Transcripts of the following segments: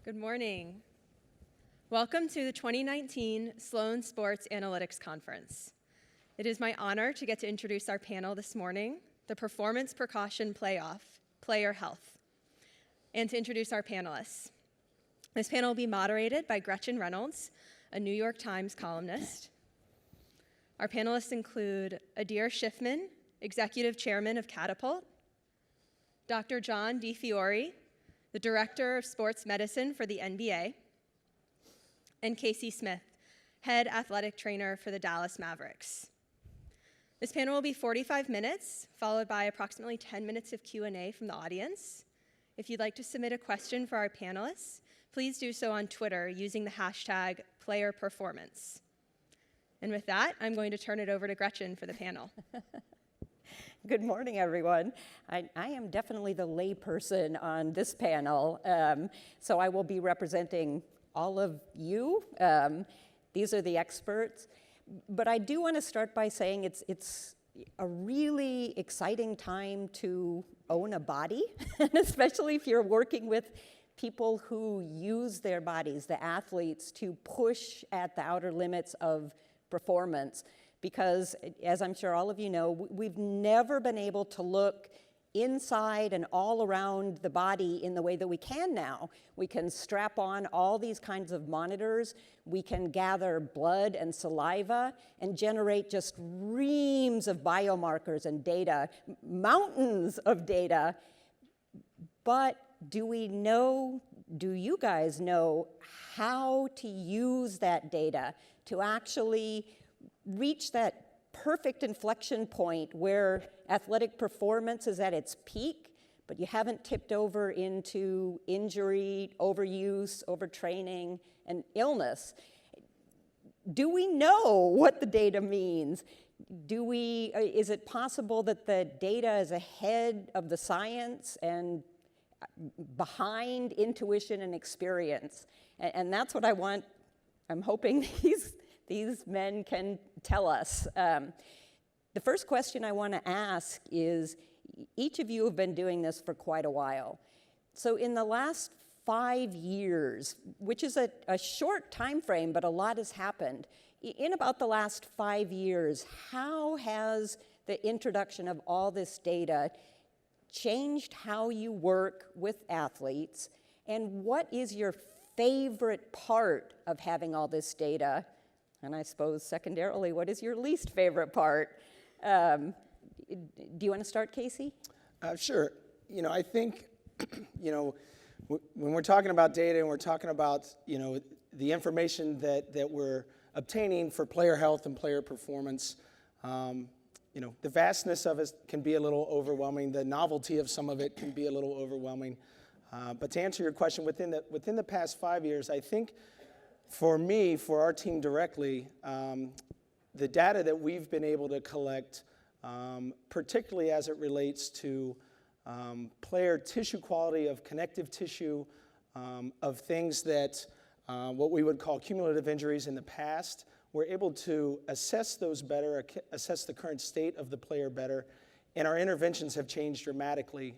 Good morning. Welcome to the 2019 Sloan Sports Analytics Conference. It is my honor to get to introduce our panel this morning, the Performance Precaution Playoff, Player Health, and to introduce our panelists. This panel will be moderated by Gretchen Reynolds, a New York Times columnist. Our panelists include Adair Schiffman, Executive Chairman of Catapult, Dr. John DiFiore, the Director of Sports Medicine for the NBA, and Casey Smith, Head Athletic Trainer for the Dallas Mavericks. This panel will be 45 minutes, followed by approximately 10 minutes of Q&A from the audience. If you'd like to submit a question for our panelists, please do so on Twitter using the hashtag #PlayerPerformance. And with that, I'm going to turn it over to Gretchen for the panel. Good morning, everyone. I am definitely the layperson on this panel, so I will be representing all of you. These are the experts. But I do want to start by saying it's a really exciting time to own a body, and especially if you're working with people who use their bodies, the athletes, to push at the outer limits of performance. Because, as I'm sure all of you know, we've never been able to look inside and all around the body in the way that we can now. We can strap on all these kinds of monitors. We can gather blood and saliva and generate just reams of biomarkers and data, mountains of data. But do you guys know how to use that data to actually reach that perfect inflection point where athletic performance is at its peak, but you haven't tipped over into injury, overuse, overtraining, and illness? Do we know what the data means? Is it possible that the data is ahead of the science and behind intuition and experience? And that's what I'm hoping these men can tell us. The first question I want to ask is, each of you have been doing this for quite a while. So in the last 5 years, which is a short time frame, but a lot has happened. In about the last 5 years, how has the introduction of all this data changed how you work with athletes? And what is your favorite part of having all this data? And I suppose secondarily, what is your least favorite part? Do you want to start, Casey? Sure. I think, when we're talking about data and we're talking about, the information that we're obtaining for player health and player performance, the vastness of it can be a little overwhelming. The novelty of some of it can be a little overwhelming. But to answer your question, within the past 5 years, I think for our team directly, the data that we've been able to collect, particularly as it relates to player tissue quality of connective tissue, of things that what we would call cumulative injuries in the past, we're able to assess those better, assess the current state of the player better, and our interventions have changed dramatically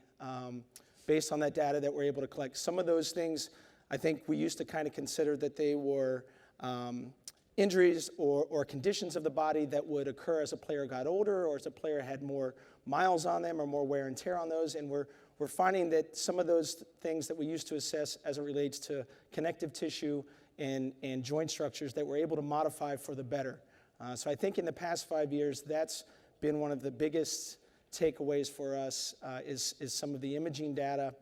based on that data that we're able to collect. Some of those things, I think we used to kind of consider that they were injuries or conditions of the body that would occur as a player got older or as a player had more miles on them or more wear and tear on those. And we're finding that some of those things that we used to assess as it relates to connective tissue and joint structures that we're able to modify for the better. So I think in the past 5 years, that's been one of the biggest takeaways for us is some of the imaging data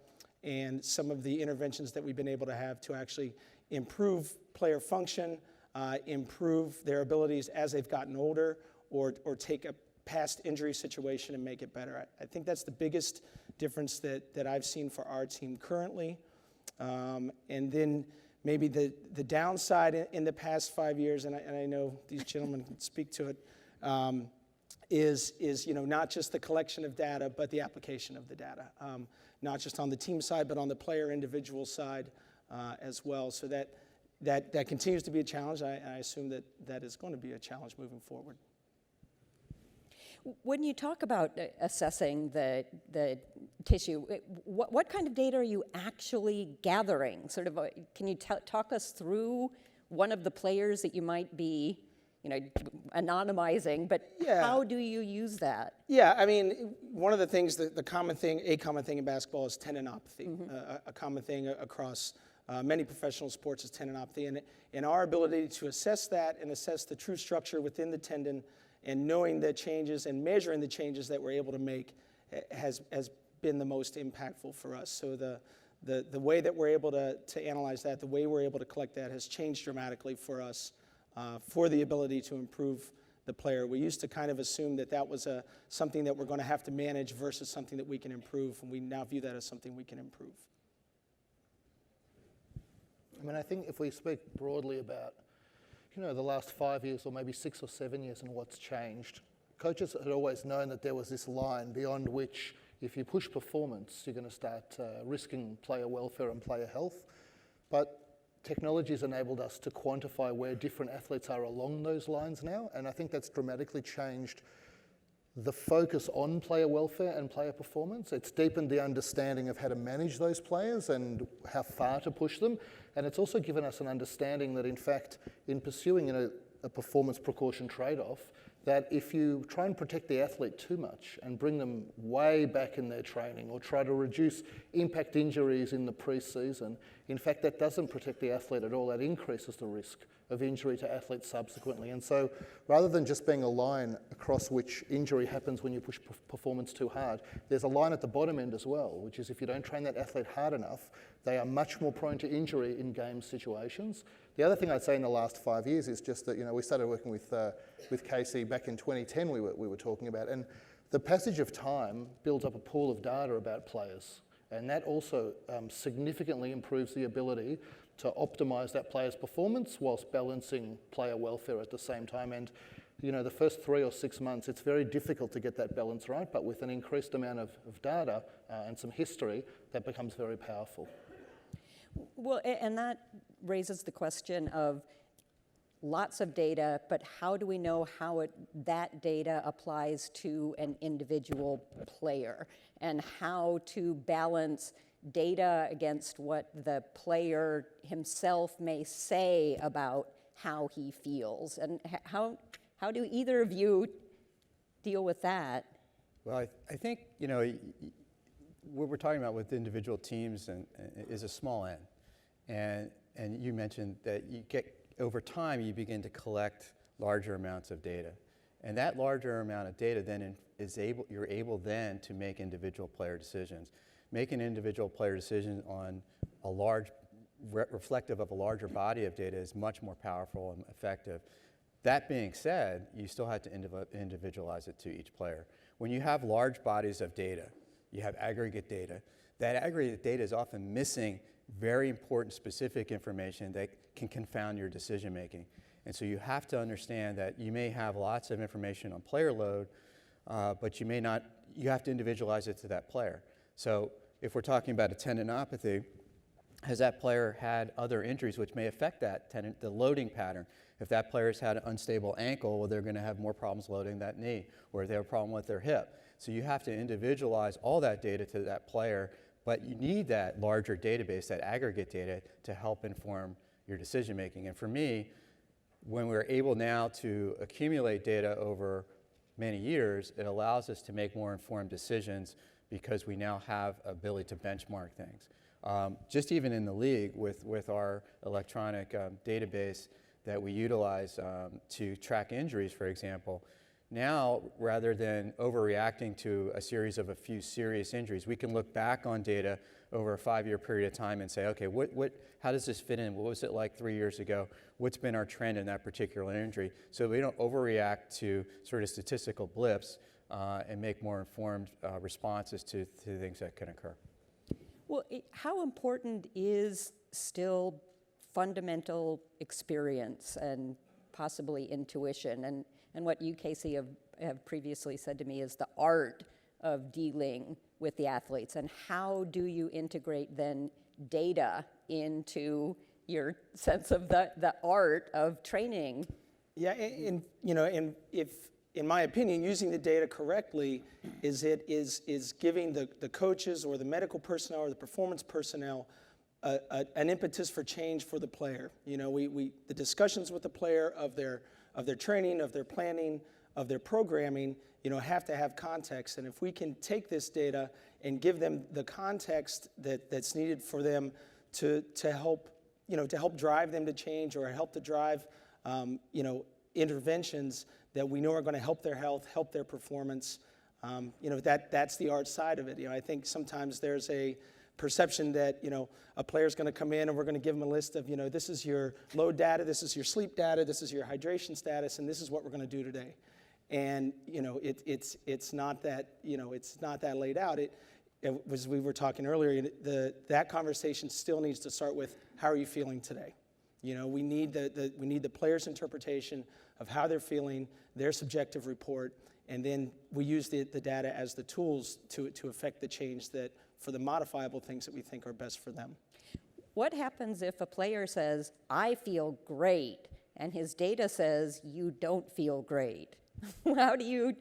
and some of the interventions that we've been able to have to actually improve player function, improve their abilities as they've gotten older, or take a past injury situation and make it better. I think that's the biggest difference that I've seen for our team currently. And then maybe the downside in the past 5 years, and I know these gentlemen can speak to it, is not just the collection of data, but the application of the data. Not just on the team side, but on the player individual side as well. So that continues to be a challenge. I assume that is going to be a challenge moving forward. When you talk about assessing the tissue, what kind of data are you actually gathering? Sort of, can you talk us through one of the players that you might be, anonymizing, but how do you use that? Yeah, I mean, one of the things, a common thing in basketball is tendinopathy. A common thing across many professional sports is tendinopathy, and our ability to assess that and assess the true structure within the tendon and knowing the changes and measuring the changes that we're able to make has been the most impactful for us. So the way that we're able to analyze that, the way we're able to collect that has changed dramatically for us for the ability to improve the player. We used to kind of assume that was something that we're going to have to manage versus something that we can improve, and we now view that as something we can improve. I mean, I think if we speak broadly about, the last 5 years or maybe 6 or 7 years and what's changed, coaches had always known that there was this line beyond which if you push performance, you're going to start risking player welfare and player health. But technology has enabled us to quantify where different athletes are along those lines now, and I think that's dramatically changed the focus on player welfare and player performance. It's deepened the understanding of how to manage those players and how far to push them, and it's also given us an understanding that, in fact, in pursuing a performance precaution trade-off, that if you try and protect the athlete too much and bring them way back in their training or try to reduce impact injuries in the pre-season, in fact, that doesn't protect the athlete at all. That increases the risk of injury to athletes subsequently. And so rather than just being a line across which injury happens when you push performance too hard, there's a line at the bottom end as well, which is if you don't train that athlete hard enough, they are much more prone to injury in game situations. The other thing I'd say in the last 5 years is just that, we started working with Casey back in 2010 we were talking about, and the passage of time builds up a pool of data about players, and that also significantly improves the ability to optimize that player's performance whilst balancing player welfare at the same time. And the first 3 or 6 months, it's very difficult to get that balance right, but with an increased amount of data and some history, that becomes very powerful. Well, and that raises the question of lots of data, but how do we know how that data applies to an individual player, and how to balance data against what the player himself may say about how he feels? And how do either of you deal with that? Well, I think, what we're talking about with individual teams is a small n. And you mentioned that over time, you begin to collect larger amounts of data. And that larger amount of data then you're able then to make individual player decisions. Make an individual player decision on reflective of a larger body of data is much more powerful and effective. That being said, you still have to individualize it to each player. When you have large bodies of data, you have aggregate data. That aggregate data is often missing very important specific information that can confound your decision making. And so you have to understand that you may have lots of information on player load, but you have to individualize it to that player. So if we're talking about a tendinopathy, has that player had other injuries which may affect the loading pattern? If that player's had an unstable ankle, well, they're going to have more problems loading that knee, or if they have a problem with their hip. So you have to individualize all that data to that player, but you need that larger database, that aggregate data, to help inform your decision making. And for me, when we're able now to accumulate data over many years, it allows us to make more informed decisions because we now have ability to benchmark things. Just even in the league with our electronic database that we utilize to track injuries, for example, now rather than overreacting to a series of a few serious injuries, we can look back on data over a 5-year period of time and say, okay, how does this fit in? What was it like 3 years ago? What's been our trend in that particular injury? So we don't overreact to sort of statistical blips and make more informed responses to things that can occur. Well, how important is still fundamental experience and possibly intuition? And what you, Casey, have previously said to me is the art of dealing with the athletes. And how do you integrate then data into your sense of the art of training? Yeah, and if in my opinion, using the data correctly is giving the coaches or the medical personnel or the performance personnel an impetus for change for the player. You know, the discussions with the player of their training, of their planning, of their programming, you know, have to have context. And if we can take this data and give them the context that's needed for them to help, you know, to help drive them to change or help to drive, you know, interventions that we know are going to help their health, help their performance. You know, that's the art side of it. You know, I think sometimes there's a perception that, you know, a player's going to come in and we're going to give them a list of, you know, this is your load data, this is your sleep data, this is your hydration status, and this is what we're going to do today. And, you know, it's not that, you know, it's not that laid out. As we were talking earlier, that conversation still needs to start with, how are you feeling today? You know, we need the player's interpretation of how they're feeling, their subjective report, and then we use the data as the tools to affect the change that, for the modifiable things that we think are best for them. What happens if a player says, I feel great, and his data says, you don't feel great? How do you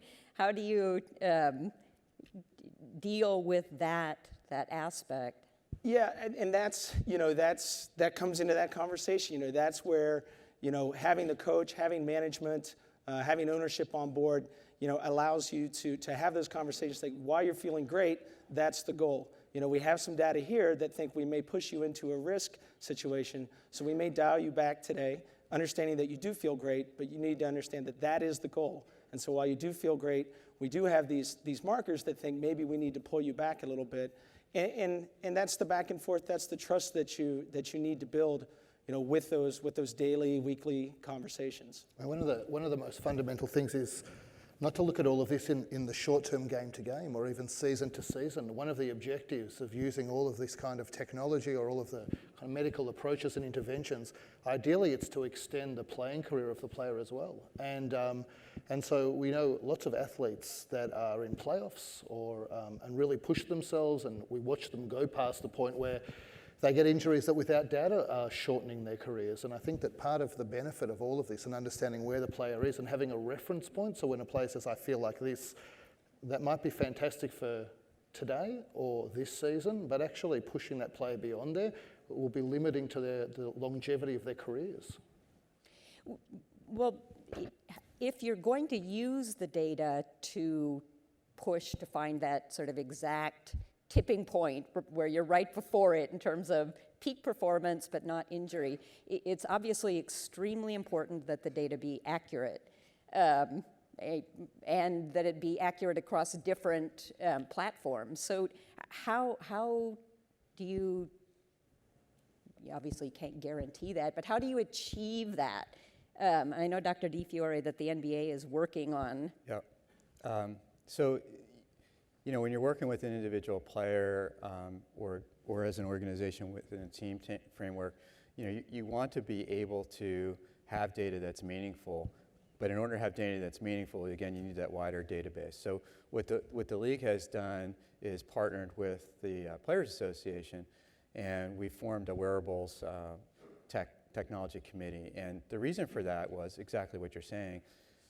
deal with that aspect? Yeah, and that's, you know, that comes into that conversation. You know, that's where, you know, having the coach, having management, having ownership on board, you know, allows you to have those conversations. Like, while you're feeling great, that's the goal. You know, we have some data here that think we may push you into a risk situation, so we may dial you back today, understanding that you do feel great, but you need to understand that that is the goal. And so while you do feel great, we do have these markers that think maybe we need to pull you back a little bit. And that's the back and forth, that's the trust that you need to build, you know, with those daily, weekly conversations. And one of the most fundamental things is not to look at all of this in the short-term game to game or even season to season. One of the objectives of using all of this kind of technology or all of the kind of medical approaches and interventions, ideally it's to extend the playing career of the player as well. And so we know lots of athletes that are in playoffs or and really push themselves, and we watch them go past the point where they get injuries that without data are shortening their careers. And I think that part of the benefit of all of this and understanding where the player is and having a reference point, so when a player says, I feel like this, that might be fantastic for today or this season, but actually pushing that player beyond there will be limiting to the longevity of their careers. Well, if you're going to use the data to push to find that sort of exact tipping point where you're right before it in terms of peak performance but not injury, it's obviously extremely important that the data be accurate and that it be accurate across different platforms. So how do you obviously can't guarantee that, but how do you achieve that? I know, Dr. DiFiore, that the NBA is working on. Yeah. So, you know, when you're working with an individual player or as an organization within a team framework, you know, you want to be able to have data that's meaningful. But in order to have data that's meaningful, again, you need that wider database. So what the league has done is partnered with the Players Association, and we formed a wearables technology committee. And the reason for that was exactly what you're saying.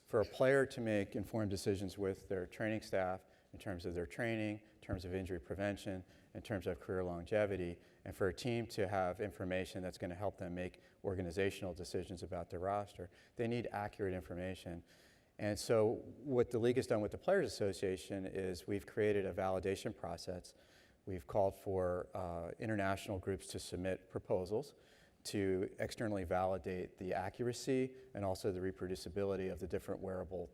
For a player to make informed decisions with their training staff in terms of their training, in terms of injury prevention, in terms of career longevity, and for a team to have information that's going to help them make organizational decisions about their roster, they need accurate information. And so what the league has done with the Players Association is we've created a validation process. We've called for international groups to submit proposals to externally validate the accuracy and also the reproducibility of the different wearable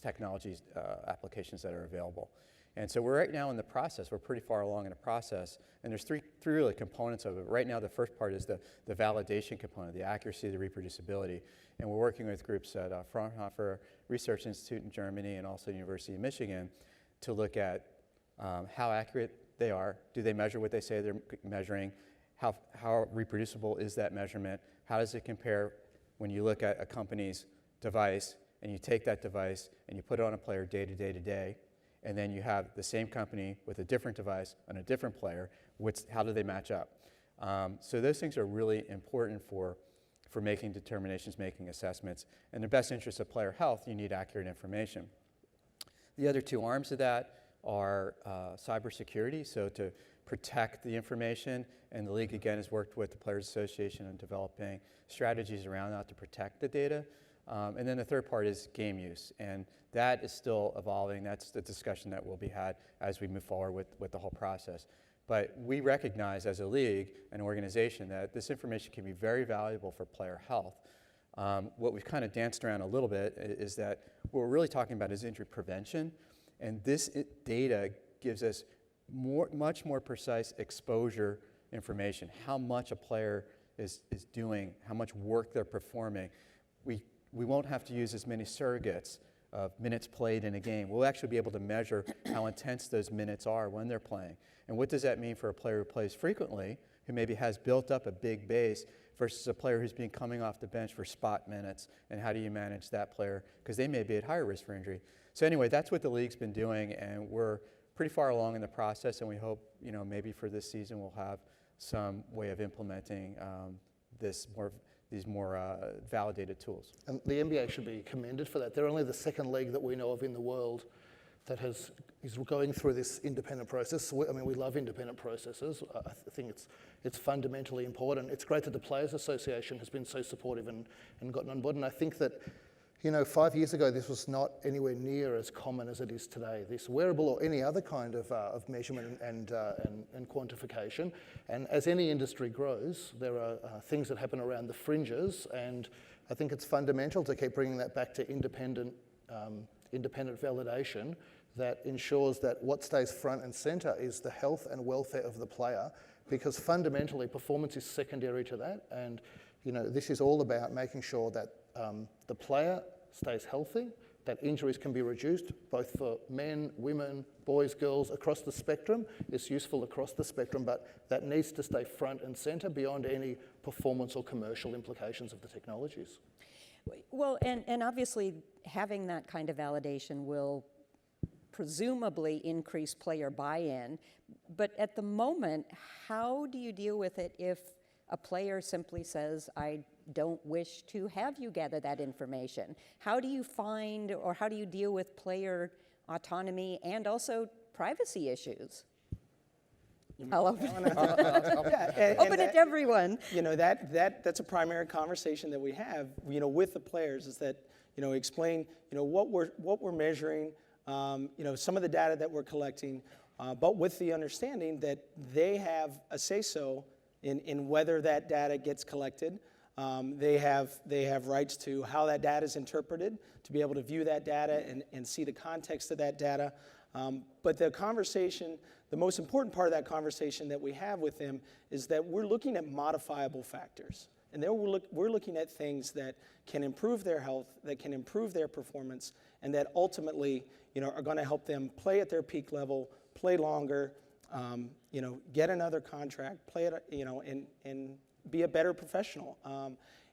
technologies applications that are available. And so we're right now in the process. We're pretty far along in the process, and there's three really components of it. Right now, the first part is the validation component, the accuracy, the reproducibility, and we're working with groups at Fraunhofer Research Institute in Germany and also University of Michigan to look at how accurate they are. Do they measure what they say they're measuring? How reproducible is that measurement? How does it compare when you look at a company's device and you take that device and you put it on a player day to day to day, and then you have the same company with a different device on a different player? How do they match up? So those things are really important for for making determinations, making assessments. In the best interest of player health, you need accurate information. The other two arms of that are cybersecurity, so to protect the information, and the league again has worked with the Players Association on developing strategies around that to protect the data. And then the third part is game use, and that is still evolving. That's the discussion that will be had as we move forward with the whole process. But we recognize as a league, an organization, that this information can be very valuable for player health. What we've kind of danced around a little bit is that what we're really talking about is injury prevention, and this data gives us much more precise exposure information, how much a player is doing, how much work they're performing. We won't have to use as many surrogates of minutes played in a game. We'll actually be able to measure how intense those minutes are when they're playing. And what does that mean for a player who plays frequently, who maybe has built up a big base, versus a player who's been coming off the bench for spot minutes, and how do you manage that player? Because they may be at higher risk for injury. So anyway, that's what the league's been doing, and we're pretty far along in the process, and we hope, maybe for this season we'll have some way of implementing these more validated tools. And the NBA should be commended for that. They're only the second league that we know of in the world that is going through this independent process. I mean, we love independent processes. I think it's fundamentally important. It's great that the Players Association has been so supportive and gotten on board. And I think that, 5 years ago, this was not anywhere near as common as it is today. This wearable or any other kind of measurement and quantification. And as any industry grows, there are things that happen around the fringes, and I think it's fundamental to keep bringing that back to independent validation that ensures that what stays front and center is the health and welfare of the player, because fundamentally performance is secondary to that. And this is all about making sure that the player stays healthy, that injuries can be reduced, both for men, women, boys, girls, across the spectrum. It's useful across the spectrum, but that needs to stay front and center beyond any performance or commercial implications of the technologies. Well, and obviously having that kind of validation will presumably increase player buy-in, but at the moment, how do you deal with it if a player simply says, I don't wish to have you gather that information? How do you find, or how do you deal with player autonomy and also privacy issues? I'll open it to everyone. That's a primary conversation that we have, with the players, is that, explain, what we're measuring, some of the data that we're collecting, but with the understanding that they have a say-so in whether that data gets collected. They have rights to how that data is interpreted, to be able to view that data and see the context of that data. But the conversation, the most important part of that conversation that we have with them is that we're looking at modifiable factors. And there we're looking at things that can improve their health, that can improve their performance, and that ultimately, are going to help them play at their peak level, play longer, get another contract, play it, and be a better professional.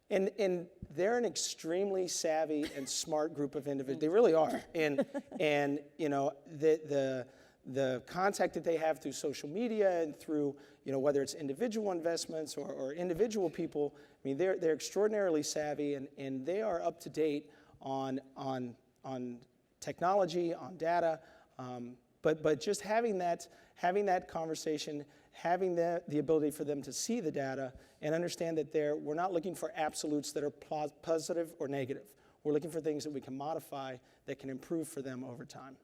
And they're an extremely savvy and smart group of individuals. They really are. And the contact that they have through social media and through, whether it's individual investments or individual people, I mean, they're extraordinarily savvy, and they are up to date on technology, on data. But just having that conversation, having the ability for them to see the data and understand that we're not looking for absolutes that are positive or negative. We're looking for things that we can modify that can improve for them over time.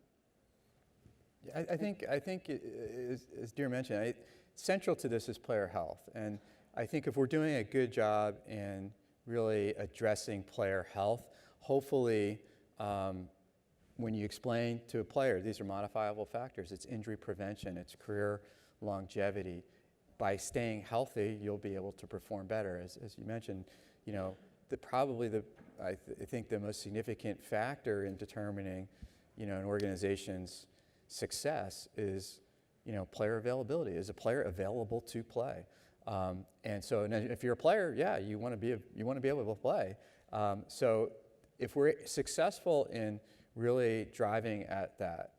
I think as Dear mentioned, central to this is player health. And I think if we're doing a good job in really addressing player health, hopefully when you explain to a player, these are modifiable factors, it's injury prevention, it's career longevity. By staying healthy, you'll be able to perform better. As you mentioned, I think the most significant factor in determining, an organization's success is, player availability. Is a player available to play? And so, if you're a player, yeah, you want to be able to play. So, if we're successful in really driving at that,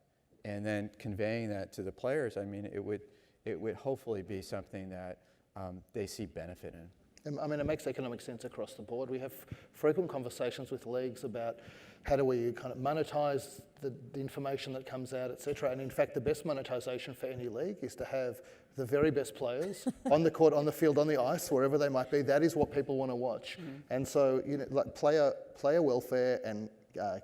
and then conveying that to the players, I mean, it would hopefully be something that they see benefit in. I mean, it makes economic sense across the board. We have frequent conversations with leagues about how do we kind of monetize the information that comes out, et cetera. And in fact, the best monetization for any league is to have the very best players on the court, on the field, on the ice, wherever they might be. That is what people want to watch. And so, like player welfare and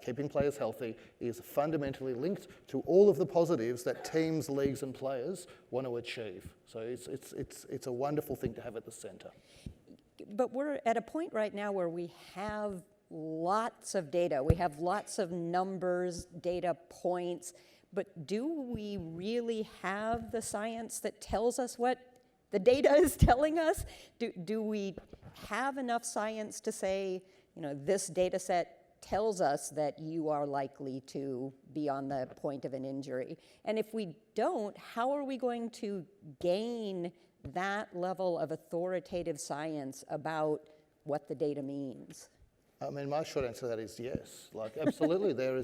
keeping players healthy is fundamentally linked to all of the positives that teams, leagues, and players want to achieve. So it's a wonderful thing to have at the centre. But we're at a point right now where we have lots of data. We have lots of numbers, data points, but do we really have the science that tells us what the data is telling us? Do we have enough science to say, this data set tells us that you are likely to be on the point of an injury? And if we don't, how are we going to gain that level of authoritative science about what the data means? I mean, my short answer to that is yes. Like, absolutely, there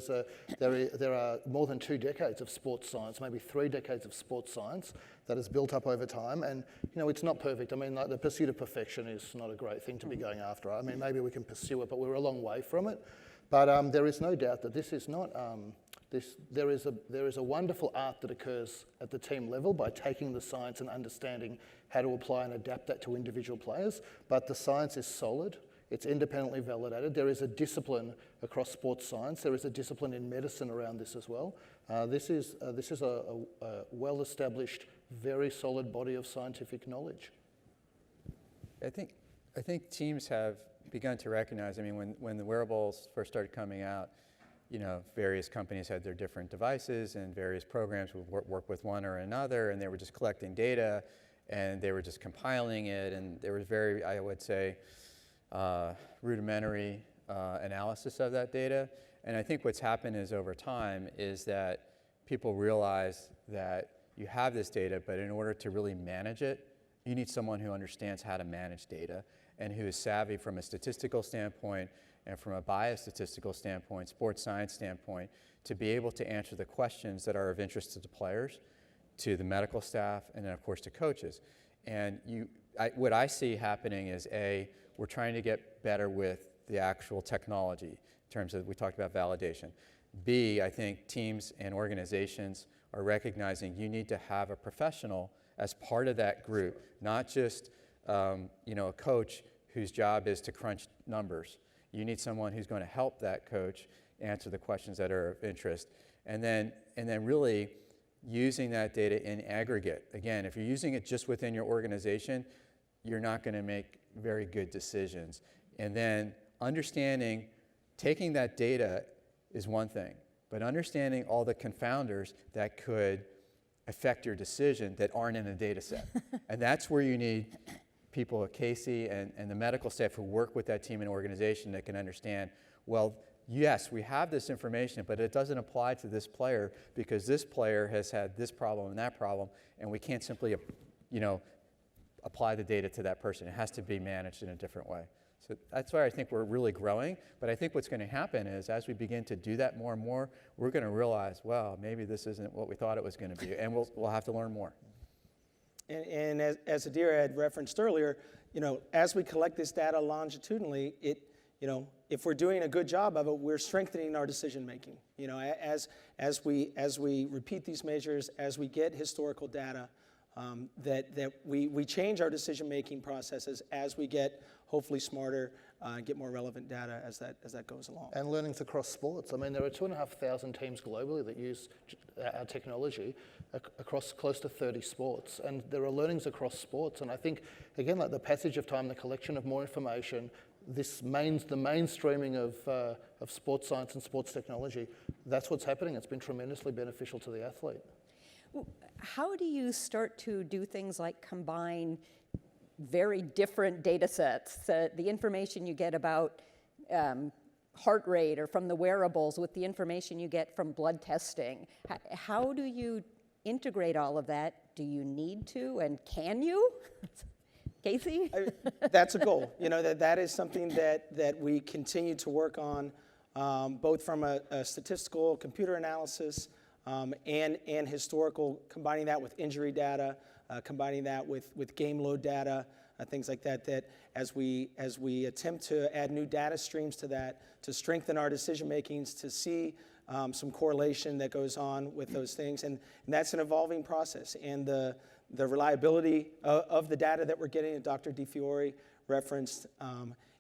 are more than 2 decades of sports science, maybe 3 decades of sports science that has built up over time. And, it's not perfect. I mean, like, the pursuit of perfection is not a great thing to be going after. I mean, maybe we can pursue it, but we're a long way from it. But there is no doubt that this is not, there is a wonderful art that occurs at the team level by taking the science and understanding how to apply and adapt that to individual players. But the science is solid. It's independently validated. There is a discipline across sports science. There is a discipline in medicine around this as well. This is a well-established, very solid body of scientific knowledge. I think teams have begun to recognize, I mean, when the wearables first started coming out, various companies had their different devices and various programs would work with one or another, and they were just collecting data and they were just compiling it, and there was very, I would say, rudimentary analysis of that data. And I think what's happened is over time is that people realize that you have this data, but in order to really manage it, you need someone who understands how to manage data and who is savvy from a statistical standpoint and from a biostatistical standpoint, sports science standpoint, to be able to answer the questions that are of interest to the players, to the medical staff, and then of course to coaches. And what I see happening is we're trying to get better with the actual technology in terms of, we talked about validation. B, I think teams and organizations are recognizing you need to have a professional as part of that group, not just a coach whose job is to crunch numbers. You need someone who's going to help that coach answer the questions that are of interest. And then really using that data in aggregate. Again, if you're using it just within your organization, you're not going to make very good decisions. And then taking that data is one thing, but understanding all the confounders that could affect your decision that aren't in a data set. And that's where you need people at Casey and the medical staff who work with that team and organization that can understand, well, yes, we have this information, but it doesn't apply to this player because this player has had this problem and that problem, and we can't simply, apply the data to that person. It has to be managed in a different way. So that's why I think we're really growing. But I think what's going to happen is as we begin to do that more and more, we're going to realize, well, maybe this isn't what we thought it was going to be, and we'll have to learn more. And as Adira had referenced earlier, as we collect this data longitudinally, if we're doing a good job of it, we're strengthening our decision making. As we repeat these measures, as we get historical data, that we change our decision-making processes as we get hopefully smarter, get more relevant data as that goes along. And learnings across sports. I mean, there are 2,500 teams globally that use our technology across close to 30 sports. And there are learnings across sports. And I think, again, like the passage of time, the collection of more information, the mainstreaming of sports science and sports technology, that's what's happening. It's been tremendously beneficial to the athlete. How do you start to do things like combine very different data sets, the information you get about heart rate or from the wearables with the information you get from blood testing? How do you integrate all of that? Do you need to, and can you? Casey? That's a goal. That is something that we continue to work on, both from a statistical computer analysis and historical, combining that with injury data, combining that with game load data, things like that, that as we attempt to add new data streams to that, to strengthen our decision makings, to see some correlation that goes on with those things. And that's an evolving process. And the reliability of the data that we're getting, that Dr. DiFiore referenced,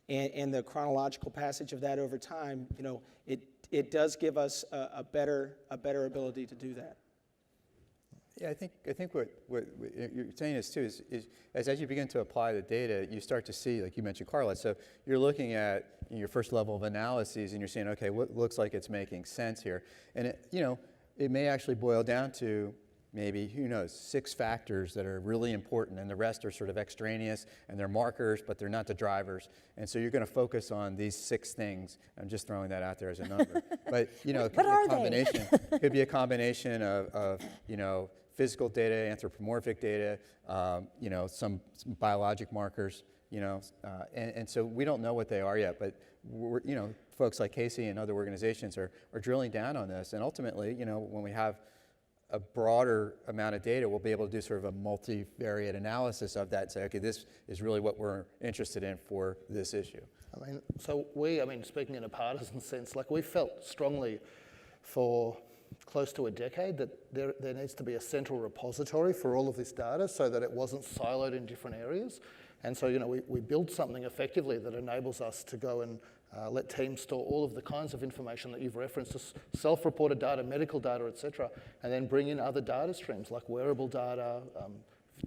and the chronological passage of that over time, it does give us a better ability to do that. Yeah, I think what you're saying is too is as you begin to apply the data, you start to see, like you mentioned, correlates. So you're looking at your first level of analyses, and you're saying, okay, what looks like it's making sense here, and it may actually boil down to maybe, who knows, 6 factors that are really important, and the rest are sort of extraneous, and they're markers, but they're not the drivers. And so you're going to focus on these 6 things. I'm just throwing that out there as a number. But it could be a combination. It could be a combination of physical data, anthropomorphic data, some biologic markers, and so we don't know what they are yet. But folks like Casey and other organizations are drilling down on this, and ultimately, when we have a broader amount of data, we'll be able to do sort of a multivariate analysis of that and say, okay, this is really what we're interested in for this issue. Speaking in a partisan sense, we felt strongly for close to a decade that there needs to be a central repository for all of this data so that it wasn't siloed in different areas. And so, we built something effectively that enables us to go and let teams store all of the kinds of information that you've referenced, self-reported data, medical data, etc., and then bring in other data streams like wearable data,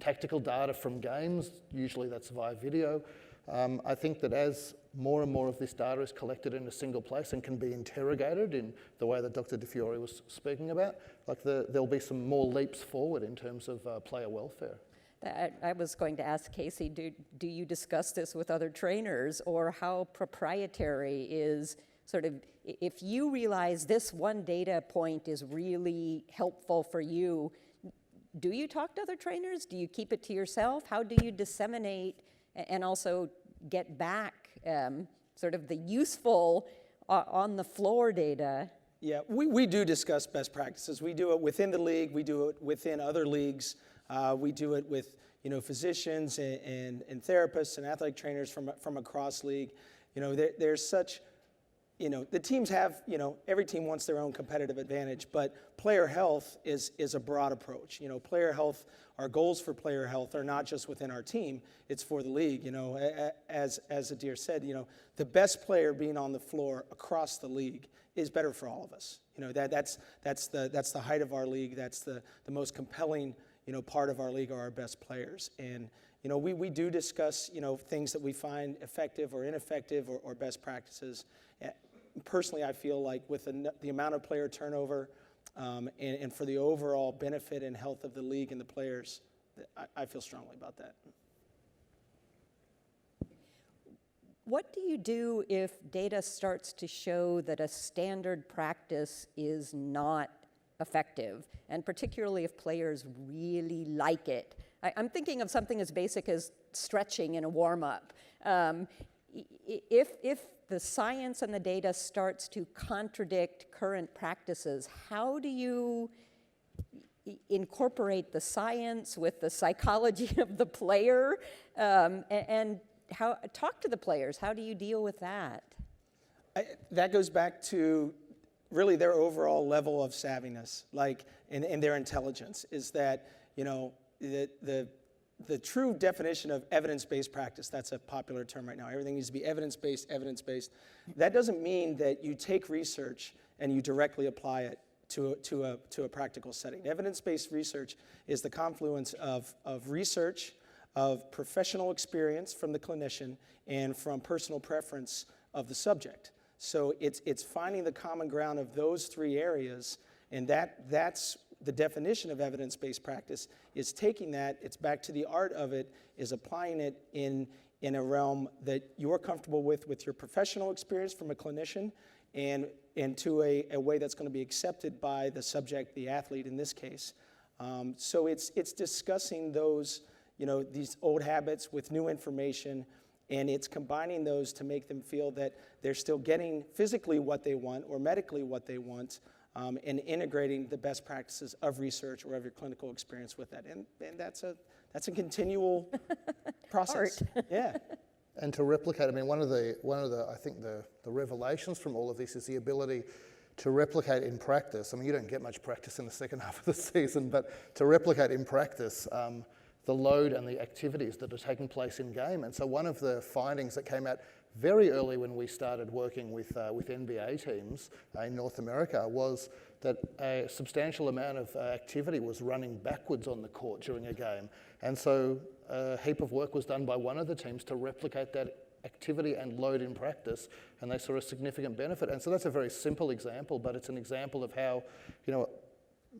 tactical data from games, usually that's via video. I think that as more and more of this data is collected in a single place and can be interrogated in the way that Dr. DiFiore was speaking about, there'll be some more leaps forward in terms of player welfare. I was going to ask Casey, do you discuss this with other trainers, or how proprietary is sort of, if you realize this one data point is really helpful for you, do you talk to other trainers? Do you keep it to yourself? How do you disseminate and also get back sort of the useful on the floor data? Yeah, we do discuss best practices. We do it within the league. We do it within other leagues. We do it with physicians and therapists and athletic trainers from across league. There's such, the teams have, every team wants their own competitive advantage, but player health is a broad approach. Player health, our goals for player health are not just within our team, it's for the league. As Adir said, the best player being on the floor across the league is better for all of us. That's the height of our league. That's the most compelling part of our league are our best players. And, we do discuss, things that we find effective or ineffective or best practices. Personally, I feel like with the amount of player turnover and for the overall benefit and health of the league and the players, I feel strongly about that. What do you do if data starts to show that a standard practice is not effective, and particularly if players really like it? I'm thinking of something as basic as stretching in a warm-up. If the science and the data starts to contradict current practices, how do you incorporate the science with the psychology of the player, and talk to the players? How do you deal with that? That goes back to really their overall level of savviness, and their intelligence, is that, the true definition of evidence-based practice, that's a popular term right now. Everything needs to be evidence-based, evidence-based. That doesn't mean that you take research and you directly apply it to a practical setting. Evidence-based research is the confluence of research, of professional experience from the clinician, and from personal preference of the subject. So it's finding the common ground of those 3 areas, and that's the definition of evidence-based practice, is taking that, it's back to the art of it, is applying it in a realm that you're comfortable with your professional experience from a clinician, and to a way that's going to be accepted by the subject, the athlete in this case. So it's discussing those, these old habits with new information, and it's combining those to make them feel that they're still getting physically what they want or medically what they want, and integrating the best practices of research or of your clinical experience with that. And that's a continual process. Yeah. And to replicate, I mean, one of the I think the revelations from all of this is the ability to replicate in practice. I mean, you don't get much practice in the second half of the season, but to replicate in practice the load and the activities that are taking place in game. And so one of the findings that came out very early when we started working with NBA teams in North America was that a substantial amount of activity was running backwards on the court during a game. And so a heap of work was done by one of the teams to replicate that activity and load in practice, and they saw a significant benefit. And so that's a very simple example, but it's an example of how,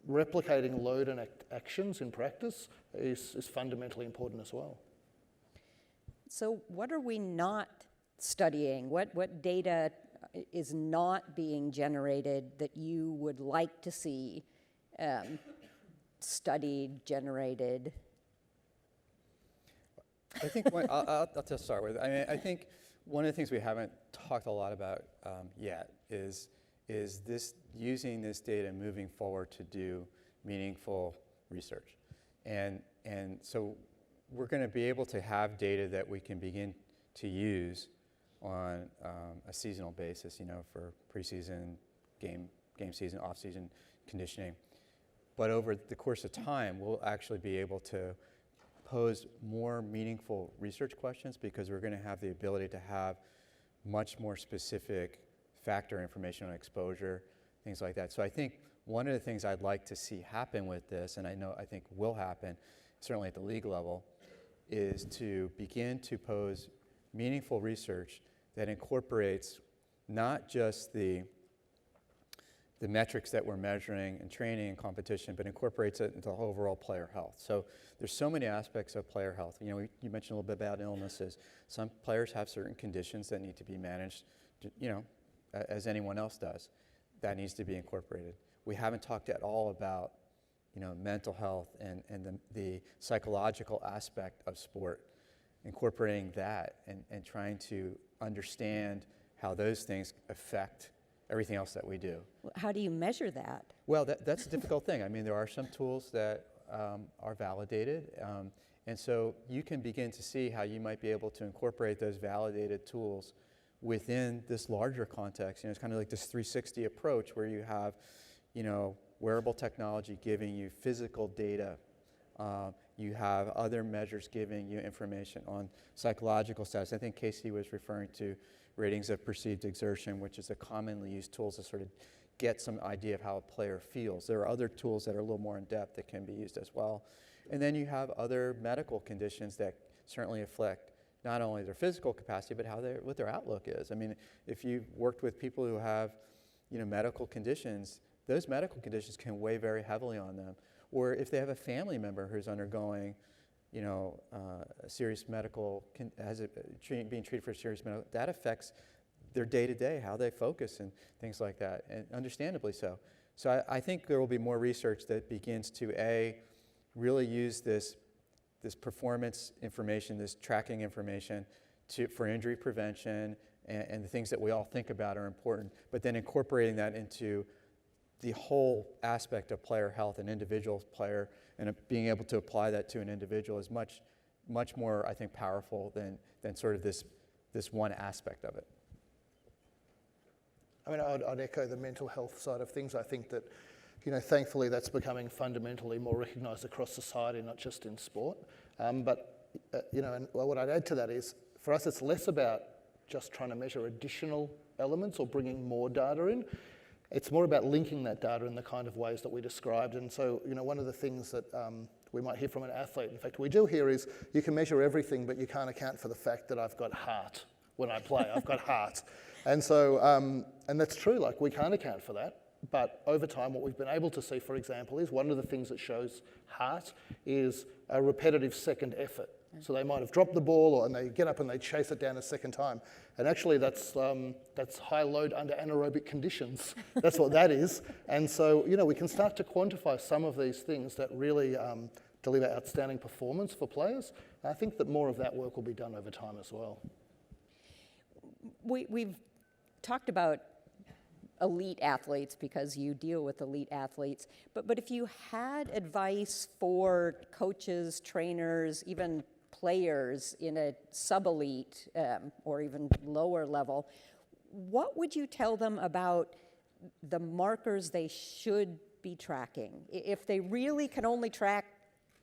replicating load and actions in practice is fundamentally important as well. So what are we not studying? What data is not being generated that you would like to see studied, generated? I think I'll just start with. I mean, I think one of the things we haven't talked a lot about yet is this using this data moving forward to do meaningful research, and so we're going to be able to have data that we can begin to use on a seasonal basis, for preseason, game season, off-season conditioning. But over the course of time, we'll actually be able to pose more meaningful research questions because we're going to have the ability to have much more specific factor information on exposure, things like that. So I think one of the things I'd like to see happen with this, and I think will happen, certainly at the league level, is to begin to pose meaningful research that incorporates not just the metrics that we're measuring in training and competition, but incorporates it into overall player health. So there's so many aspects of player health. You mentioned a little bit about illnesses. Some players have certain conditions that need to be managed, as anyone else does. That needs to be incorporated. We haven't talked at all about, mental health and the psychological aspect of sport, incorporating that and trying to understand how those things affect everything else that we do. How do you measure that? Well, that's a difficult thing. I mean, there are some tools that are validated, and so you can begin to see how you might be able to incorporate those validated tools within this larger context. It's kind of like this 360 approach where you have, wearable technology giving you physical data. You have other measures giving you information on psychological status. I think Casey was referring to ratings of perceived exertion, which is a commonly used tool to sort of get some idea of how a player feels. There are other tools that are a little more in depth that can be used as well. And then you have other medical conditions that certainly affect not only their physical capacity, but what their outlook is. I mean, if you've worked with people who have, medical conditions, those medical conditions can weigh very heavily on them. Or if they have a family member who's undergoing, a serious medical, being treated for a serious medical, that affects their day-to-day, how they focus and things like that, and understandably so. So I think there will be more research that begins to, really use this performance information, this tracking information for injury prevention and the things that we all think about are important, but then incorporating that into the whole aspect of player health, an individual player, and being able to apply that to an individual is much, much more, I think, powerful than sort of this one aspect of it. I mean, I'd echo the mental health side of things. I think that, thankfully that's becoming fundamentally more recognised across society, not just in sport. And what I'd add to that is, for us, it's less about just trying to measure additional elements or bringing more data in. It's more about linking that data in the kind of ways that we described. And so, one of the things that we might hear from an athlete, in fact, we do hear is, you can measure everything, but you can't account for the fact that I've got heart when I play. I've got heart. And so, and that's true, like we can't account for that. But over time, what we've been able to see, for example, is one of the things that shows heart is a repetitive second effort. So they might have dropped the ball, and they get up and they chase it down a second time. And actually, that's high load under anaerobic conditions. That's what that is. And so, we can start to quantify some of these things that really deliver outstanding performance for players. And I think that more of that work will be done over time as well. We've talked about elite athletes because you deal with elite athletes. But if you had advice for coaches, trainers, even players in a sub-elite or even lower level, what would you tell them about the markers they should be tracking? If they really can only track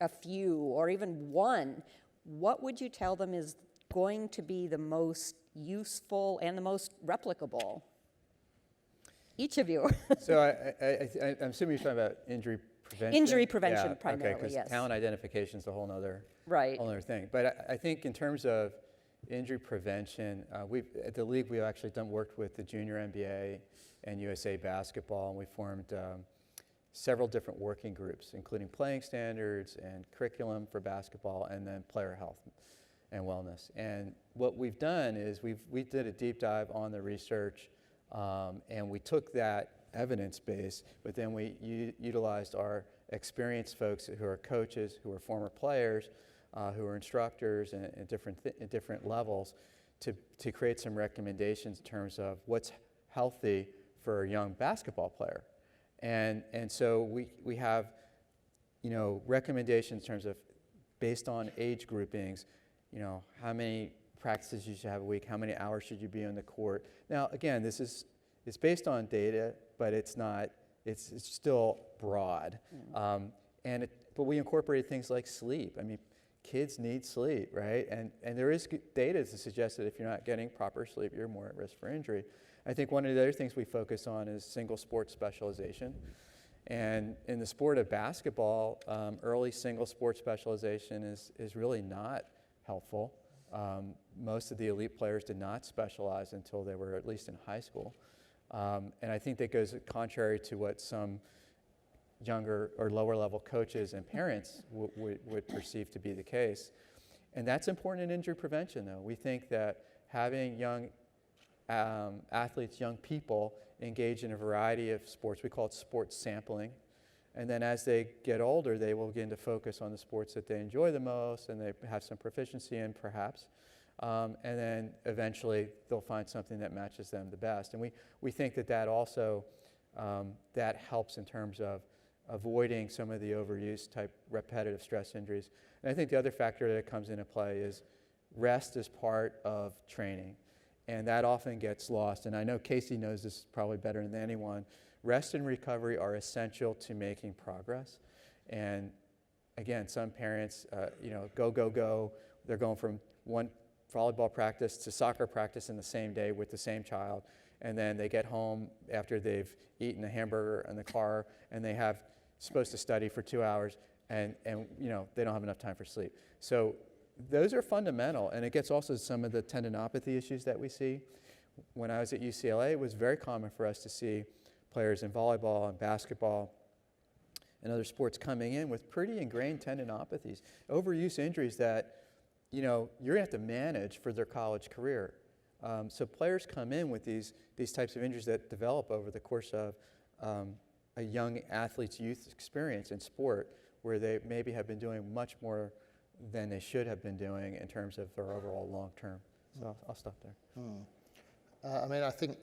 a few or even one, what would you tell them is going to be the most useful and the most replicable? Each of you. So I'm assuming you're talking about injury prevention? Injury prevention Yeah, primarily, okay, 'cause yes. talent identification is a whole nother, Right. whole other thing. But I think in terms of injury prevention, at the league we've actually worked with the junior NBA and USA Basketball, and we formed several different working groups, including playing standards and curriculum for basketball, and then player health and wellness. And what we've done is we did a deep dive on the research, and we took that evidence base, but then we utilized our experienced folks who are coaches, who are former players, who are instructors in different levels, to create some recommendations in terms of what's healthy for a young basketball player. And so we have, recommendations in terms of, based on age groupings, how many practices you should have a week, how many hours should you be on the court. Now, again, it's based on data, but it's still broad. But we incorporated things like sleep. I mean, kids need sleep, right? And there is data to suggest that if you're not getting proper sleep, you're more at risk for injury. I think one of the other things we focus on is single sport specialization. And in the sport of basketball, early single sport specialization is really not helpful. Most of the elite players did not specialize until they were at least in high school. And I think that goes contrary to what some younger or lower level coaches and parents would perceive to be the case. And that's important in injury prevention, though. We think that having young athletes, young people, engage in a variety of sports, we call it sports sampling. And then as they get older, they will begin to focus on the sports that they enjoy the most and they have some proficiency in, perhaps. And then eventually they'll find something that matches them the best. And we think that also that helps in terms of avoiding some of the overuse type repetitive stress injuries. And I think the other factor that comes into play is rest is part of training. And that often gets lost. And I know Casey knows this probably better than anyone. Rest and recovery are essential to making progress. And again, some parents, go. They're going from one volleyball practice to soccer practice in the same day with the same child. And then they get home after they've eaten a hamburger in the car, and they have supposed to study for 2 hours, and they don't have enough time for sleep. So those are fundamental, and it gets also some of the tendinopathy issues that we see. When I was at UCLA, it was very common for us to see players in volleyball and basketball and other sports coming in with pretty ingrained tendinopathies, overuse injuries that you're going to have to manage for their college career. So players come in with these types of injuries that develop over the course of a young athlete's youth experience in sport, where they maybe have been doing much more than they should have been doing in terms of their overall long term. So I'll stop there. I think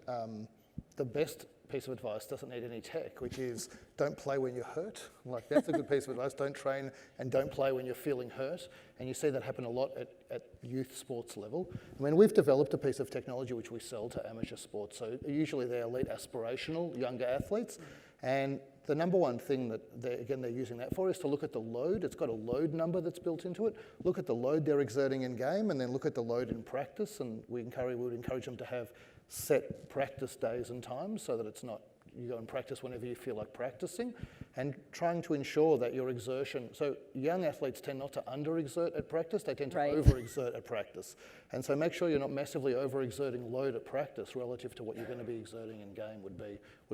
the best piece of advice doesn't need any tech, which is don't play when you're hurt. Like, that's a good piece of advice. Don't train and don't play when you're feeling hurt. And you see that happen a lot at youth sports level. I mean, we've developed a piece of technology which we sell to amateur sports. So usually they're elite aspirational younger athletes. And the number one thing that they're using that for is to look at the load. It's got a load number that's built into it. Look at the load they're exerting in game, and then look at the load in practice. And we would encourage them to have set practice days and times, so that it's not you go and practice whenever you feel like practicing, and trying to ensure that your exertion. So young athletes tend not to underexert at practice; they tend to overexert at practice. And so make sure you're not massively overexerting load at practice relative to what you're going to be exerting in game would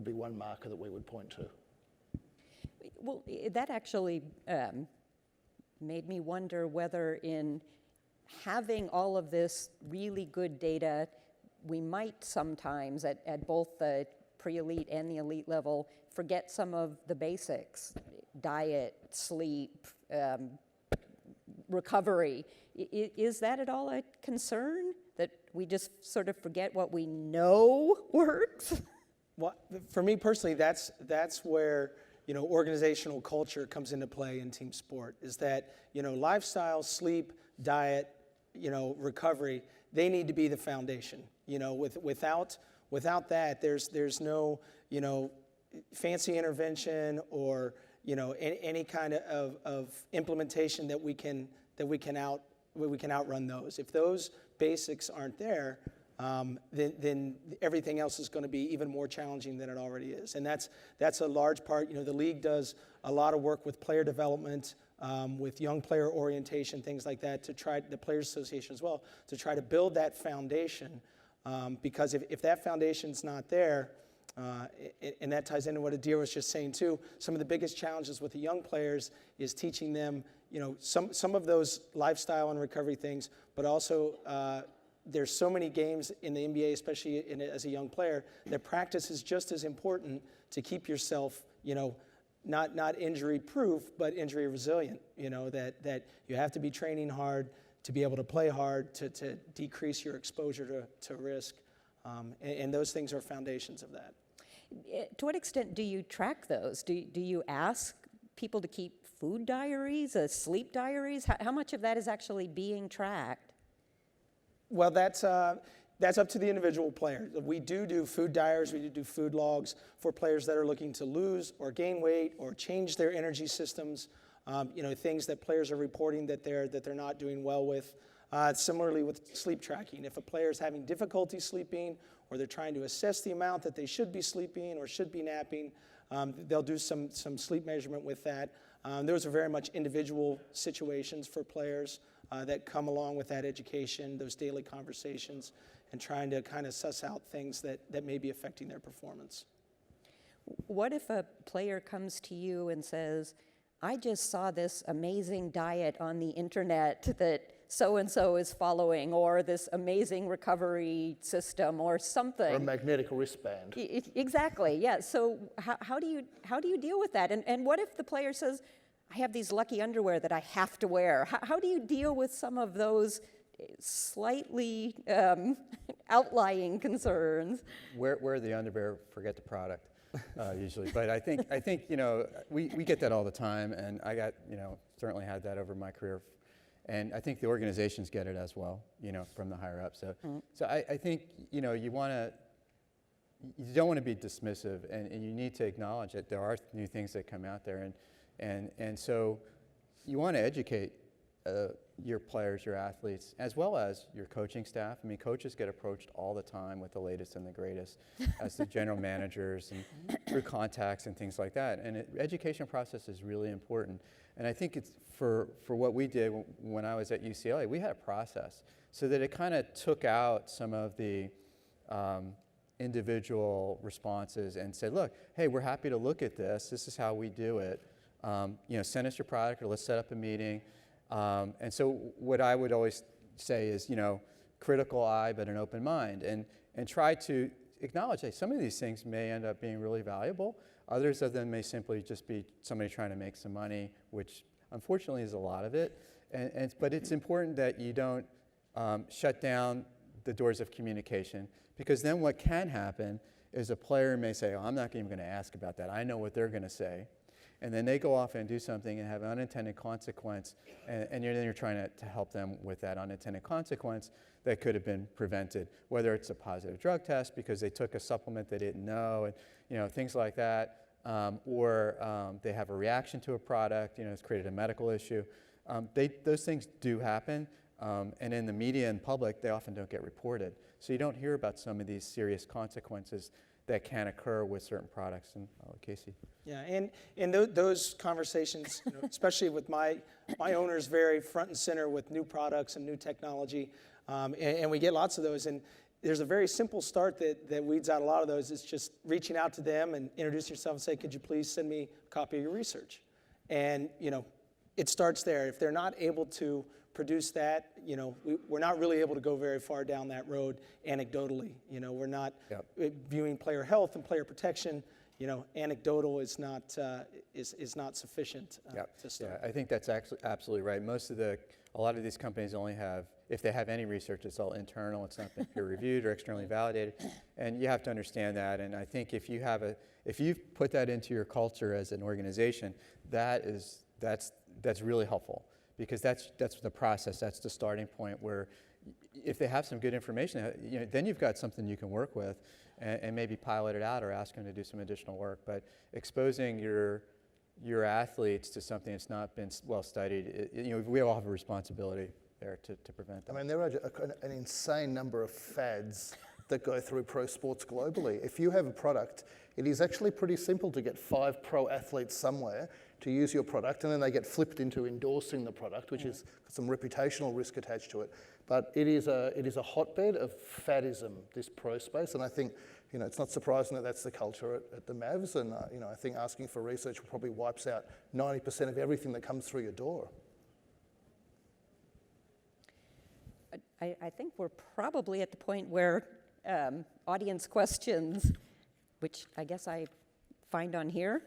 be one marker that we would point to. Well, that actually made me wonder whether in having all of this really good data, we might sometimes at both the pre-elite and the elite level forget some of the basics: diet, sleep, recovery. Is that at all a concern, that we just sort of forget what we know works? Well, for me personally, that's where, you know, organizational culture comes into play in team sport, is that, you know, lifestyle, sleep, diet, you know, recovery, they need to be the foundation. You know, without that, there's no, you know, fancy intervention or, you know, any kind of implementation that we can outrun those. If those basics aren't there, then everything else is going to be even more challenging than it already is. And that's a large part. You know, the league does a lot of work with player development, with young player orientation, things like that, to try, the Players Association as well, to try to build that foundation. Because if that foundation's not there, and that ties into what Adir was just saying too, some of the biggest challenges with the young players is teaching them, you know, some of those lifestyle and recovery things, but also there's so many games in the NBA, especially as a young player, that practice is just as important to keep yourself, you know, not injury proof, but injury resilient. You know, that you have to be training hard to be able to play hard, to decrease your exposure to risk. And those things are foundations of that. To what extent do you track those? Do you ask people to keep food diaries, sleep diaries? How much of that is actually being tracked? Well, that's up to the individual player. We do food diaries, we do food logs for players that are looking to lose or gain weight or change their energy systems. You know, things that players are reporting that they're not doing well with. Similarly with sleep tracking, if a player is having difficulty sleeping or they're trying to assess the amount that they should be sleeping or should be napping, they'll do some sleep measurement with that. Those are very much individual situations for players that come along with that education, those daily conversations, and trying to kind of suss out things that may be affecting their performance. What if a player comes to you and says, I just saw this amazing diet on the internet that so-and-so is following, or this amazing recovery system or something? Or a magnetic wristband. Exactly, yeah. So how do you deal with that? And what if the player says, I have these lucky underwear that I have to wear? How do you deal with some of those slightly outlying concerns? Wear the underwear, forget the product, usually. But I think you know, we get that all the time, and I got, you know, certainly had that over my career. And I think the organizations get it as well, you know, from the higher up. So, so I think, you know, you don't want to be dismissive, and you need to acknowledge that there are new things that come out there, and so you want to educate your players, your athletes, as well as your coaching staff. I mean, coaches get approached all the time with the latest and the greatest as the general managers and through contacts and things like that. And education process is really important. And I think it's for what we did when I was at UCLA, we had a process so that it kind of took out some of the individual responses and said, look, hey, we're happy to look at this. This is how we do it. You know, send us your product or let's set up a meeting. And so what I would always say is, you know, critical eye but an open mind, and try to acknowledge that some of these things may end up being really valuable. Others of them may simply just be somebody trying to make some money, which unfortunately is a lot of it. But it's important that you don't shut down the doors of communication, because then what can happen is a player may say, oh, I'm not even going to ask about that. I know what they're going to say. And then they go off and do something and have an unintended consequence, and then you're trying to help them with that unintended consequence that could have been prevented, whether it's a positive drug test because they took a supplement they didn't know, and you know, things like that, or they have a reaction to a product, you know, it's created a medical issue. Those things do happen, and in the media and public, they often don't get reported. So you don't hear about some of these serious consequences that can occur with certain products. And Casey. Yeah, and those conversations, you know, especially with my owners, very front and center with new products and new technology, and we get lots of those. And there's a very simple start that weeds out a lot of those. It's just reaching out to them and introduce yourself and say, could you please send me a copy of your research? And you know, it starts there. If they're not able to produce that, you know, we're not really able to go very far down that road anecdotally. You know, we're not viewing player health and player protection, anecdotal is not is not sufficient to start. Yeah, I think that's actually absolutely right. A lot of these companies only have, if they have any research, it's all internal. It's not been peer reviewed or externally validated, and you have to understand that. And I think if you've put that into your culture as an organization, that's really helpful, because that's the process. That's the starting point where, if they have some good information, then you've got something you can work with, and maybe pilot it out or ask them to do some additional work. But exposing your athletes to something that's not been well studied, we all have a responsibility there to prevent that. I mean, there are an insane number of fads that go through pro sports globally. If you have a product, it is actually pretty simple to get 5 pro athletes somewhere to use your product, and then they get flipped into endorsing the product, which is some reputational risk attached to it. But it is a hotbed of fadism, this pro space, and I think it's not surprising that that's the culture at the Mavs, and I think asking for research probably wipes out 90% of everything that comes through your door. I think we're probably at the point where audience questions, which I guess I find on here.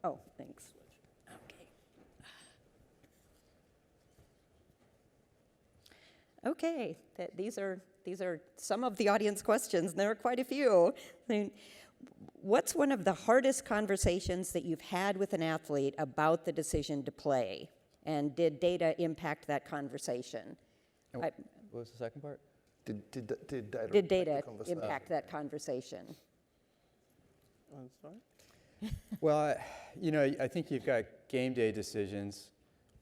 Oh, thanks. Okay, these are some of the audience questions, and there are quite a few. What's one of the hardest conversations that you've had with an athlete about the decision to play? And did data impact that conversation? What was the second part? Did data impact that conversation? Well, I think you've got game day decisions,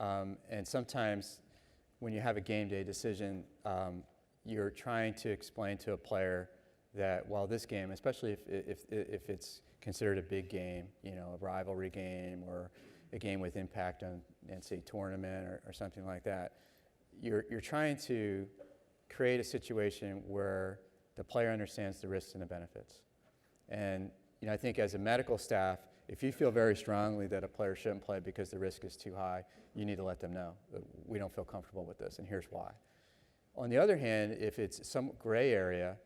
and sometimes when you have a game day decision, you're trying to explain to a player that while this game, especially if it's considered a big game, a rivalry game or a game with impact on, say, tournament or something like that, you're trying to create a situation where the player understands the risks and the benefits. And I think as a medical staff, if you feel very strongly that a player shouldn't play because the risk is too high, you need to let them know that we don't feel comfortable with this, and here's why. On the other hand, if it's some gray area,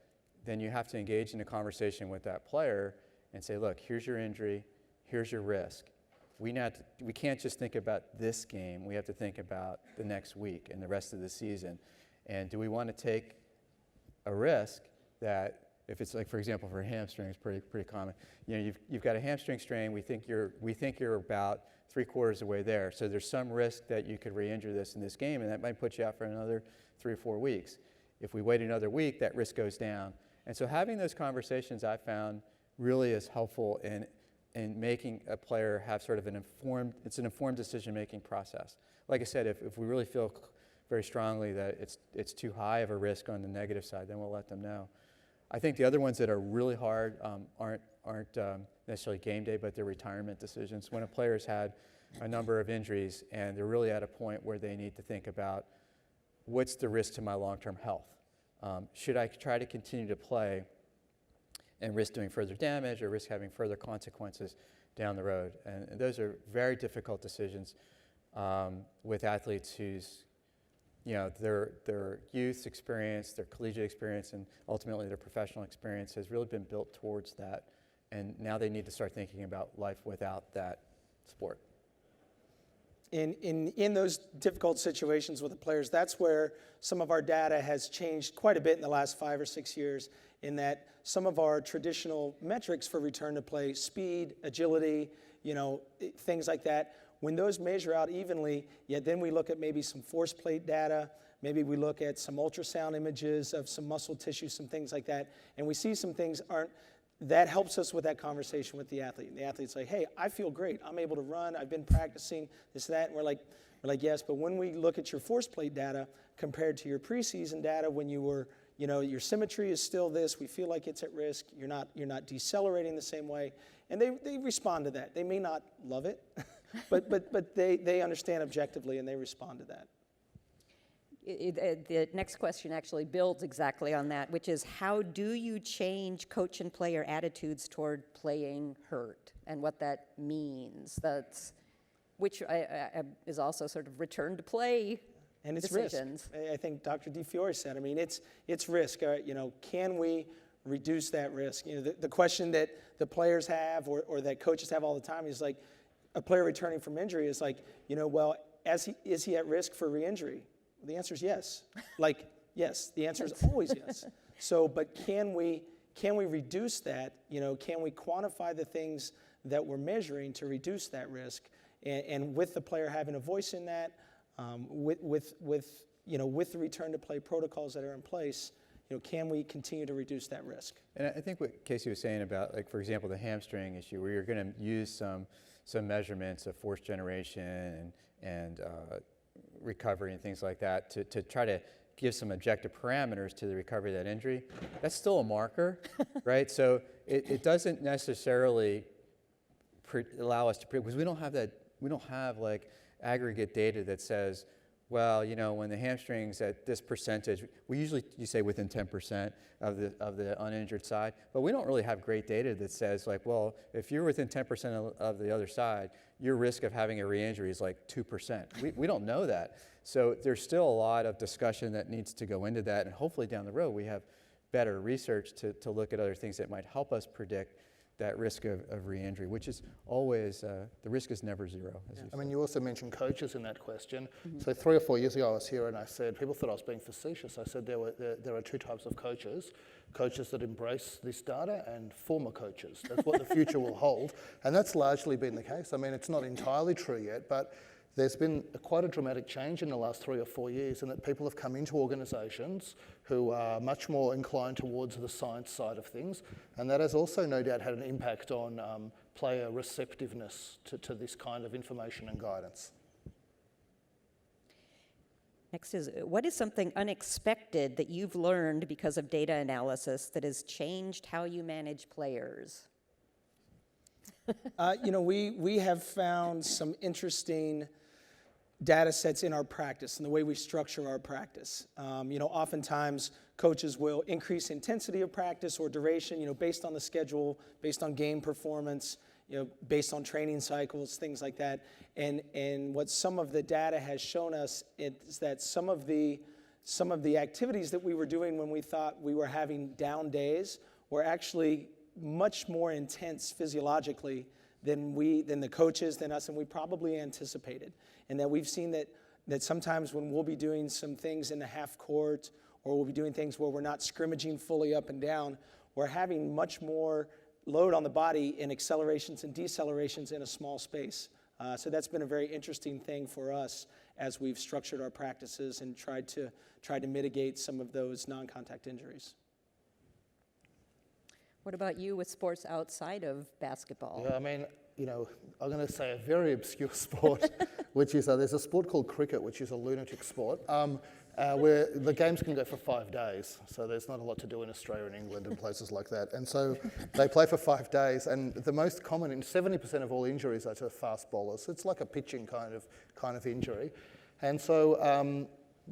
then you have to engage in a conversation with that player and say, look, here's your injury, here's your risk. We can't just think about this game, we have to think about the next week and the rest of the season. And do we want to take a risk that, if it's like, for example, for a hamstring, it's pretty common. You've got a hamstring strain. We think you're about 3/4 of the way there. So there's some risk that you could re-injure this in this game, and that might put you out for another 3 or 4 weeks. If we wait another week, that risk goes down. And so having those conversations, I found, really is helpful in making a player have sort of an informed decision-making process. Like I said, if we really feel very strongly that it's too high of a risk on the negative side, then we'll let them know. I think the other ones that are really hard aren't necessarily game day, but they're retirement decisions. When a player's had a number of injuries and they're really at a point where they need to think about, what's the risk to my long-term health? Should I try to continue to play and risk doing further damage or risk having further consequences down the road? And those are very difficult decisions with athletes whose their youth experience, their collegiate experience, and ultimately their professional experience has really been built towards that. And now they need to start thinking about life without that sport. In those difficult situations with the players, that's where some of our data has changed quite a bit in the last 5 or 6 years, in that some of our traditional metrics for return to play, speed, agility, things like that, when those measure out evenly, then we look at maybe some force plate data, maybe we look at some ultrasound images of some muscle tissue, some things like that, and we see some things that helps us with that conversation with the athlete. And the athlete's like, hey, I feel great. I'm able to run. I've been practicing this, that. And we're like, yes, but when we look at your force plate data compared to your preseason data, when you were, your symmetry is still this, we feel like it's at risk, you're not decelerating the same way. And they respond to that. They may not love it, but they understand objectively and they respond to that. The next question actually builds exactly on that, which is, how do you change coach and player attitudes toward playing hurt and what that means? Which is also sort of return to play And it's decisions. risk. I think Dr. DiFiore said, I mean, it's risk. Can we reduce that risk? The question that the players have or that coaches have all the time is like, a player returning from injury is like, well, is he at risk for re-injury? Well, the answer is yes. Yes, the answer is always yes. So, but can we reduce that? Can we quantify the things that we're measuring to reduce that risk? And with the player having a voice in that, with the return to play protocols that are in place, can we continue to reduce that risk? And I think what Casey was saying about, like, for example, the hamstring issue, where you're going to use some measurements of force generation and recovery and things like that to try to give some objective parameters to the recovery of that injury, that's still a marker, right? So it doesn't necessarily allow us to predict, because we don't have like aggregate data that says, well, when the hamstring's at this percentage, you say within 10% of the uninjured side, but we don't really have great data that says like, well, if you're within 10% of the other side, your risk of having a re-injury is like 2%. We don't know that. So there's still a lot of discussion that needs to go into that, and hopefully down the road we have better research to look at other things that might help us predict that risk of re-injury, which is always, the risk is never zero. I mean, you also mentioned coaches in that question. So 3 or 4 years ago I was here and I said, people thought I was being facetious. I said there are 2 types of coaches. Coaches that embrace this data and former coaches. That's what the future will hold. And that's largely been the case. I mean, it's not entirely true yet, but there's been quite a dramatic change in the last 3 or 4 years, in that people have come into organisations who are much more inclined towards the science side of things, and that has also no doubt had an impact on player receptiveness to this kind of information and guidance. Next is, what is something unexpected that you've learned because of data analysis that has changed how you manage players? We have found some interesting data sets in our practice and the way we structure our practice. Oftentimes coaches will increase intensity of practice or duration, based on the schedule, based on game performance, based on training cycles, things like that. And what some of the data has shown us is that some of the activities that we were doing when we thought we were having down days were actually much more intense physiologically than the coaches, than us, and we probably anticipated. And that we've seen that sometimes when we'll be doing some things in the half court, or we'll be doing things where we're not scrimmaging fully up and down, we're having much more load on the body in accelerations and decelerations in a small space. So that's been a very interesting thing for us as we've structured our practices and tried to mitigate some of those non-contact injuries. What about you with sports outside of basketball? Yeah, I mean, I'm going to say a very obscure sport, which is, there's a sport called cricket, which is a lunatic sport, where the games can go for 5 days. So there's not a lot to do in Australia and England and places like that. And so they play for 5 days, and the most common, in 70% of all injuries, are to fast bowlers. It's like a pitching kind of injury. And so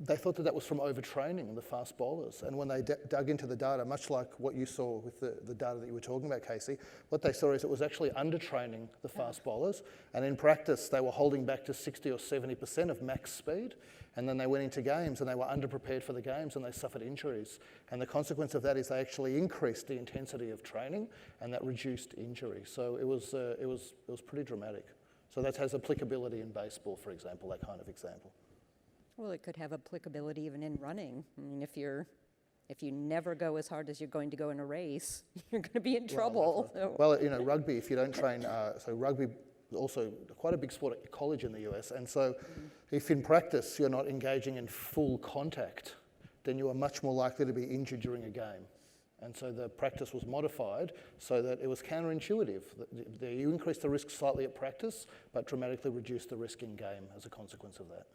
they thought that was from overtraining the fast bowlers. And when they dug into the data, much like what you saw with the data that you were talking about, Casey, what they saw is it was actually undertraining the fast bowlers. And in practice, they were holding back to 60 or 70% of max speed. And then they went into games and they were underprepared for the games and they suffered injuries. And the consequence of that is they actually increased the intensity of training, and that reduced injury. So it was pretty dramatic. So that has applicability in baseball, for example, that kind of example. Well, it could have applicability even in running. I mean, if you never go as hard as you're going to go in a race, you're going to be in trouble. Well, rugby, if you don't train, so rugby also quite a big sport at college in the US, and so if in practice you're not engaging in full contact, then you are much more likely to be injured during a game. And so the practice was modified so that it was counterintuitive. You increase the risk slightly at practice, but dramatically reduce the risk in game as a consequence of that.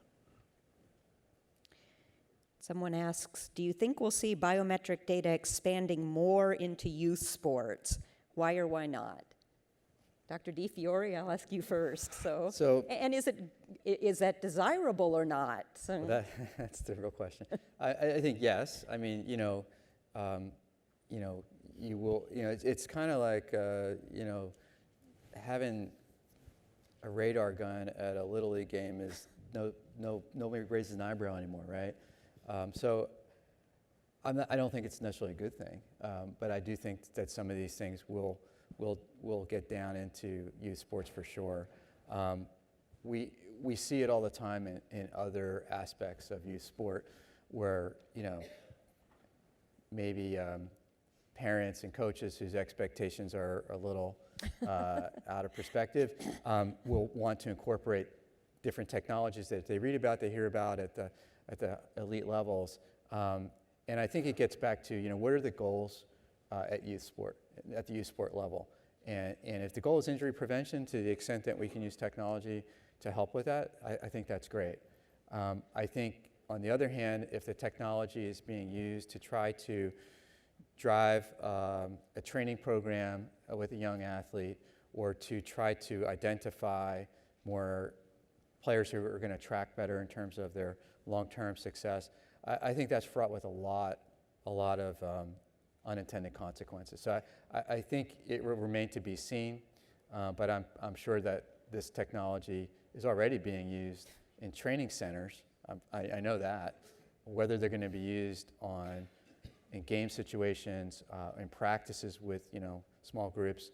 Someone asks, do you think we'll see biometric data expanding more into youth sports? Why or why not? Dr. DiFiore, I'll ask you first. And is that desirable or not? Well, that's the real question. I think yes. I mean, you will. It's kind of like having a radar gun at a Little League game is nobody raises an eyebrow anymore, right? So I don't think it's necessarily a good thing, but I do think that some of these things will get down into youth sports for sure. We see it all the time in other aspects of youth sport where, maybe parents and coaches whose expectations are a little out of perspective will want to incorporate different technologies that they read about, they hear about at the elite levels. And I think it gets back to, what are the goals at the youth sport level? And if the goal is injury prevention to the extent that we can use technology to help with that, I think that's great. I think, on the other hand, if the technology is being used to try to drive a training program with a young athlete, or to try to identify more players who are going to track better in terms of their long-term success, I think that's fraught with a lot of unintended consequences. So I think it will remain to be seen, but I'm sure that this technology is already being used in training centers. I know that. Whether they're going to be used in game situations, in practices with small groups,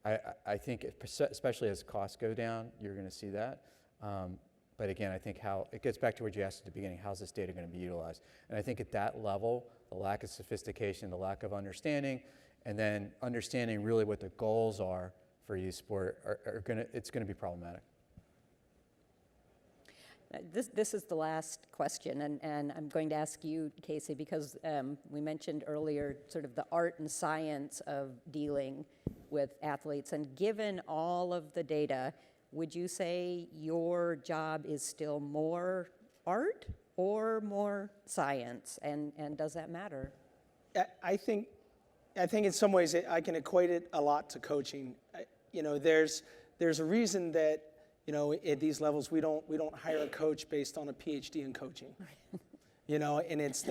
I think especially as costs go down, you're going to see that. But again, I think it gets back to what you asked at the beginning: how's this data going to be utilized? And I think at that level, the lack of sophistication, the lack of understanding, and then understanding really what the goals are for youth sport it's going to be problematic. This is the last question, and I'm going to ask you, Casey, because we mentioned earlier sort of the art and science of dealing with athletes, and given all of the data, would you say your job is still more art or more science, and does that matter? I think in some ways I can equate it a lot to coaching. There's a reason that at these levels we don't hire a coach based on a PhD in coaching. And it's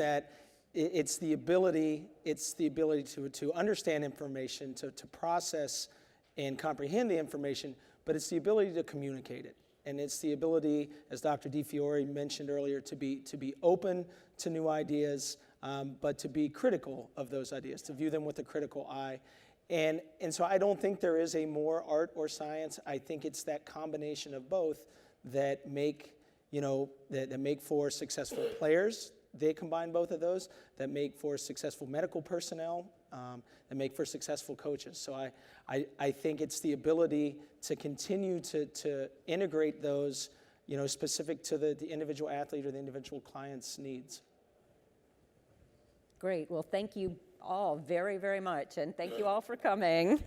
the ability to understand information, to process and comprehend the information, but it's the ability to communicate it. And it's the ability, as Dr. DiFiore mentioned earlier, to be open to new ideas, but to be critical of those ideas, to view them with a critical eye. And so I don't think there is a more art or science. I think it's that combination of both that make for successful players. They combine both of those that make for successful medical personnel, that make for successful coaches. So I think it's the ability to continue to integrate those, specific to the individual athlete or the individual client's needs. Great. Well, thank you all very, very much, and thank you all for coming.